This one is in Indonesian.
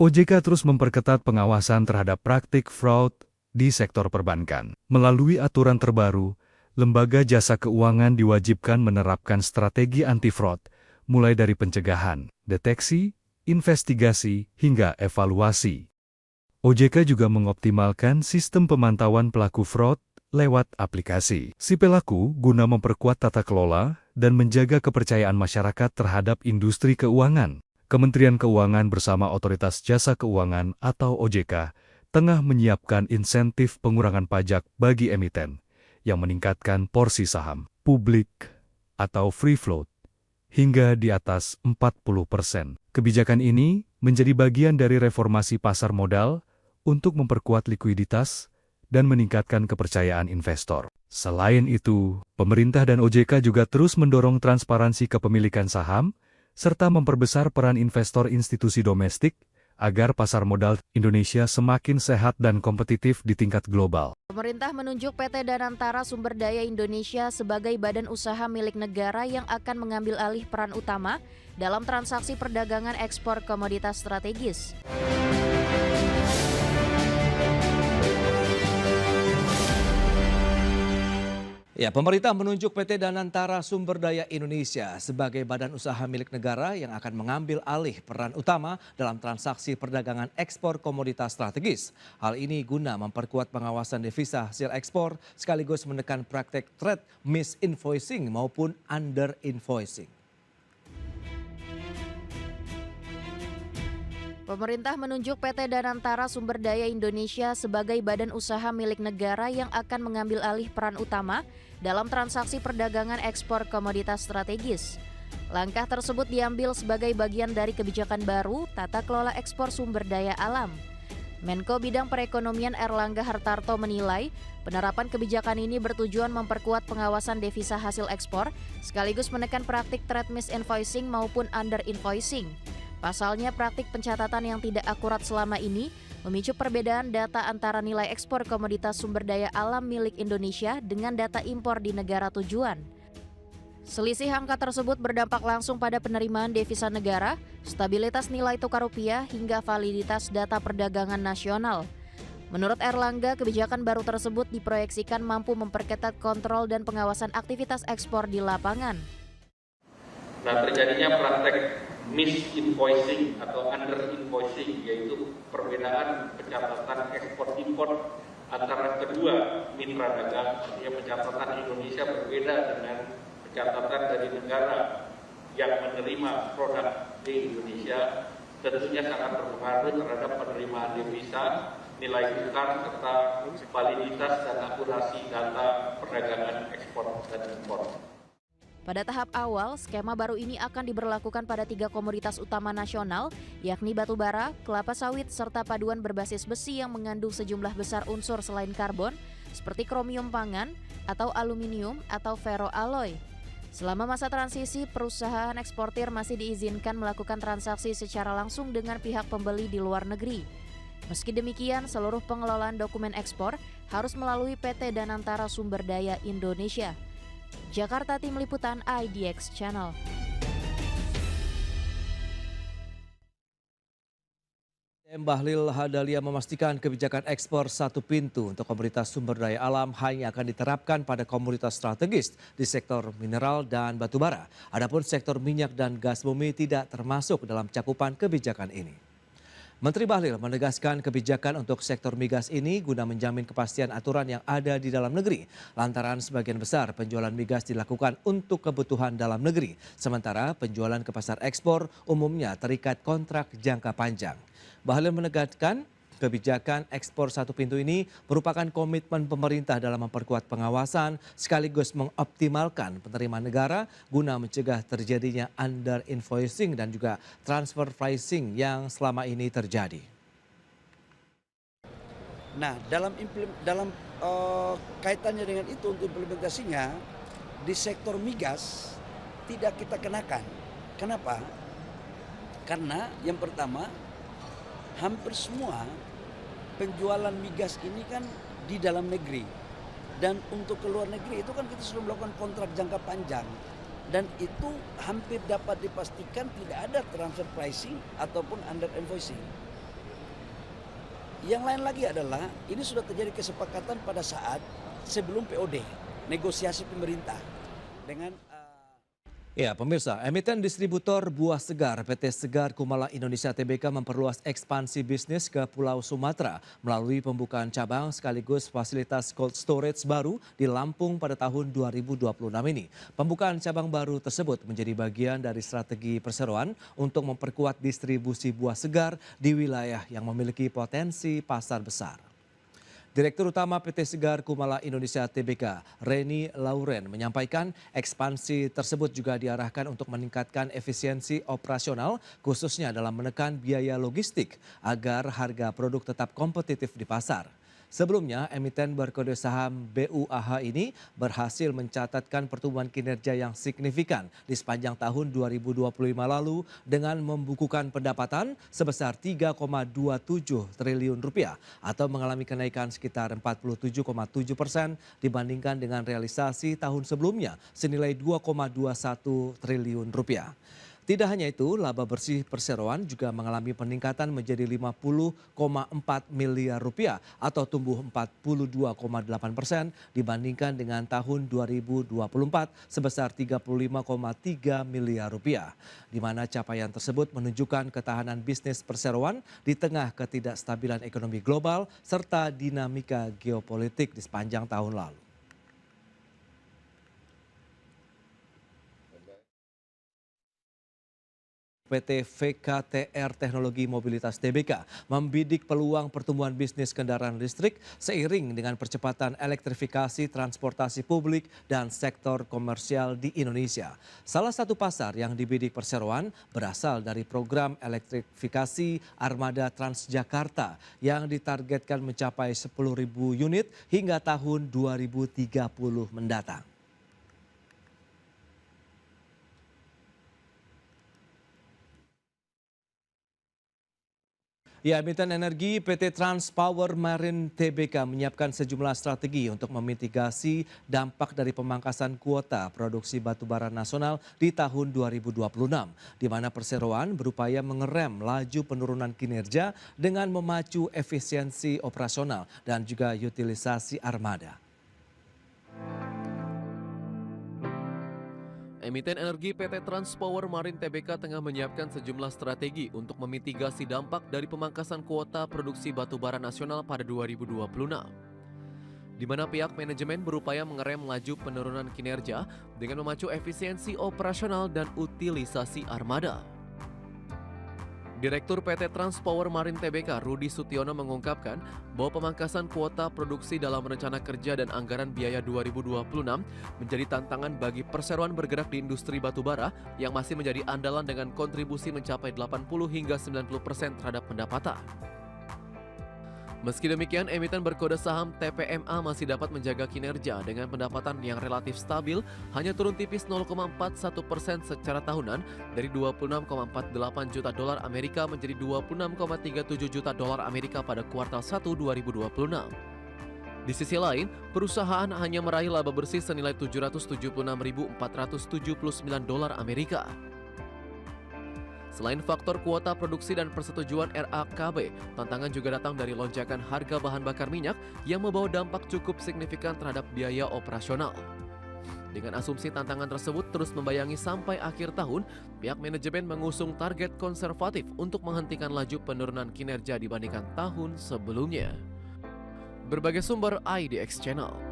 OJK terus memperketat pengawasan terhadap praktik fraud di sektor perbankan. Melalui aturan terbaru, lembaga jasa keuangan diwajibkan menerapkan strategi anti-fraud, mulai dari pencegahan, deteksi, investigasi, hingga evaluasi. OJK juga mengoptimalkan sistem pemantauan pelaku fraud lewat aplikasi si pelaku guna memperkuat tata kelola dan menjaga kepercayaan masyarakat terhadap industri keuangan. Kementerian Keuangan bersama Otoritas Jasa Keuangan atau OJK tengah menyiapkan insentif pengurangan pajak bagi emiten yang meningkatkan porsi saham publik atau free float hingga di atas 40%. Kebijakan ini menjadi bagian dari reformasi pasar modal untuk memperkuat likuiditas dan meningkatkan kepercayaan investor. Selain itu, pemerintah dan OJK juga terus mendorong transparansi kepemilikan saham serta memperbesar peran investor institusi domestik agar pasar modal Indonesia semakin sehat dan kompetitif di tingkat global. Pemerintah menunjuk PT Danantara Sumber Daya Indonesia sebagai badan usaha milik negara yang akan mengambil alih peran utama dalam transaksi perdagangan ekspor komoditas strategis. Ya, pemerintah menunjuk PT Danantara Sumber Daya Indonesia sebagai badan usaha milik negara yang akan mengambil alih peran utama dalam transaksi perdagangan ekspor komoditas strategis. Hal ini guna memperkuat pengawasan devisa hasil ekspor sekaligus menekan praktek trade misinvoicing maupun under-invoicing. Pemerintah menunjuk PT Danantara Sumber Daya Indonesia sebagai badan usaha milik negara yang akan mengambil alih peran utama dalam transaksi perdagangan ekspor komoditas strategis. Langkah tersebut diambil sebagai bagian dari kebijakan baru tata kelola ekspor sumber daya alam. Menko Bidang Perekonomian Erlangga Hartarto menilai penerapan kebijakan ini bertujuan memperkuat pengawasan devisa hasil ekspor sekaligus menekan praktik trade misinvoicing maupun under-invoicing. Pasalnya praktik pencatatan yang tidak akurat selama ini memicu perbedaan data antara nilai ekspor komoditas sumber daya alam milik Indonesia dengan data impor di negara tujuan. Selisih angka tersebut berdampak langsung pada penerimaan devisa negara, stabilitas nilai tukar rupiah, hingga validitas data perdagangan nasional. Menurut Erlangga, kebijakan baru tersebut diproyeksikan mampu memperketat kontrol dan pengawasan aktivitas ekspor di lapangan. Nah, terjadinya praktek misinvoicing atau under-invoicing, yaitu perbedaan pencatatan ekspor-impor antara kedua mitra dagang. Artinya pencatatan Indonesia berbeda dengan pencatatan dari negara yang menerima produk di Indonesia, tentunya sangat berpengaruh terhadap penerimaan devisa, nilai tukar, serta validitas dan akurasi data perdagangan ekspor dan impor. Pada tahap awal, skema baru ini akan diberlakukan pada 3 komoditas utama nasional, yakni batu bara, kelapa sawit, serta paduan berbasis besi yang mengandung sejumlah besar unsur selain karbon, seperti kromium pangan, atau aluminium, atau ferroalloy. Selama masa transisi, perusahaan eksportir masih diizinkan melakukan transaksi secara langsung dengan pihak pembeli di luar negeri. Meski demikian, seluruh pengelolaan dokumen ekspor harus melalui PT Danantara Sumber Daya Indonesia. Jakarta, Tim Liputan IDX Channel. Bahlil Hadalia memastikan kebijakan ekspor satu pintu untuk komoditas sumber daya alam hanya akan diterapkan pada komoditas strategis di sektor mineral dan batubara. Adapun sektor minyak dan gas bumi tidak termasuk dalam cakupan kebijakan ini. Menteri Bahlil menegaskan kebijakan untuk sektor migas ini guna menjamin kepastian aturan yang ada di dalam negeri. Lantaran sebagian besar penjualan migas dilakukan untuk kebutuhan dalam negeri. Sementara penjualan ke pasar ekspor umumnya terikat kontrak jangka panjang. Bahlil menegaskan kebijakan ekspor satu pintu ini merupakan komitmen pemerintah dalam memperkuat pengawasan sekaligus mengoptimalkan penerimaan negara guna mencegah terjadinya under invoicing dan juga transfer pricing yang selama ini terjadi. Nah, dalam kaitannya dengan itu untuk implementasinya di sektor migas tidak kita kenakan. Kenapa? Karena yang pertama hampir semua penjualan migas ini kan di dalam negeri, dan untuk ke luar negeri itu kan kita sudah melakukan kontrak jangka panjang, dan itu hampir dapat dipastikan tidak ada transfer pricing ataupun under invoicing. Yang lain lagi adalah ini sudah terjadi kesepakatan pada saat sebelum POD, negosiasi pemerintah dengan Ya, pemirsa, emiten distributor buah segar PT Segar Kumala Indonesia Tbk memperluas ekspansi bisnis ke Pulau Sumatera melalui pembukaan cabang sekaligus fasilitas cold storage baru di Lampung pada tahun 2026 ini. Pembukaan cabang baru tersebut menjadi bagian dari strategi perseroan untuk memperkuat distribusi buah segar di wilayah yang memiliki potensi pasar besar. Direktur Utama PT Segar Kumala Indonesia Tbk, Reni Lauren, menyampaikan ekspansi tersebut juga diarahkan untuk meningkatkan efisiensi operasional khususnya dalam menekan biaya logistik agar harga produk tetap kompetitif di pasar. Sebelumnya, emiten berkode saham BUAH ini berhasil mencatatkan pertumbuhan kinerja yang signifikan di sepanjang tahun 2025 lalu dengan membukukan pendapatan sebesar 3,27 triliun rupiah atau mengalami kenaikan sekitar 47,7% dibandingkan dengan realisasi tahun sebelumnya senilai 2,21 triliun rupiah. Tidak hanya itu, laba bersih perseroan juga mengalami peningkatan menjadi 50,4 miliar rupiah atau tumbuh 42,8% dibandingkan dengan tahun 2024 sebesar 35,3 miliar rupiah. Di mana capaian tersebut menunjukkan ketahanan bisnis perseroan di tengah ketidakstabilan ekonomi global serta dinamika geopolitik di sepanjang tahun lalu. PT VKTR Teknologi Mobilitas Tbk membidik peluang pertumbuhan bisnis kendaraan listrik seiring dengan percepatan elektrifikasi transportasi publik dan sektor komersial di Indonesia. Salah satu pasar yang dibidik perseroan berasal dari program elektrifikasi Armada Transjakarta yang ditargetkan mencapai 10.000 unit hingga tahun 2030 mendatang. Ya, emiten energi PT Transpower Marine Tbk menyiapkan sejumlah strategi untuk memitigasi dampak dari pemangkasan kuota produksi batubara nasional di tahun 2026, di mana perseroan berupaya mengerem laju penurunan kinerja dengan memacu efisiensi operasional dan juga utilisasi armada. Emiten energi PT Transpower Marine Tbk tengah menyiapkan sejumlah strategi untuk memitigasi dampak dari pemangkasan kuota produksi batubara nasional pada 2026. Di mana pihak manajemen berupaya mengerem laju penurunan kinerja dengan memacu efisiensi operasional dan utilisasi armada. Direktur PT Transpower Marine Tbk, Rudi Sutiono mengungkapkan bahwa pemangkasan kuota produksi dalam rencana kerja dan anggaran biaya 2026 menjadi tantangan bagi perseroan bergerak di industri batubara yang masih menjadi andalan dengan kontribusi mencapai 80 hingga 90% terhadap pendapatan. Meski demikian, emiten berkode saham TPMA masih dapat menjaga kinerja dengan pendapatan yang relatif stabil, hanya turun tipis 0,41% secara tahunan dari 26,48 juta dolar Amerika menjadi 26,37 juta dolar Amerika pada kuartal 1 2026. Di sisi lain, perusahaan hanya meraih laba bersih senilai 776.479 dolar Amerika. Selain faktor kuota produksi dan persetujuan RAKB, tantangan juga datang dari lonjakan harga bahan bakar minyak yang membawa dampak cukup signifikan terhadap biaya operasional. Dengan asumsi tantangan tersebut terus membayangi sampai akhir tahun, pihak manajemen mengusung target konservatif untuk menghentikan laju penurunan kinerja dibandingkan tahun sebelumnya. Berbagai sumber IDX Channel.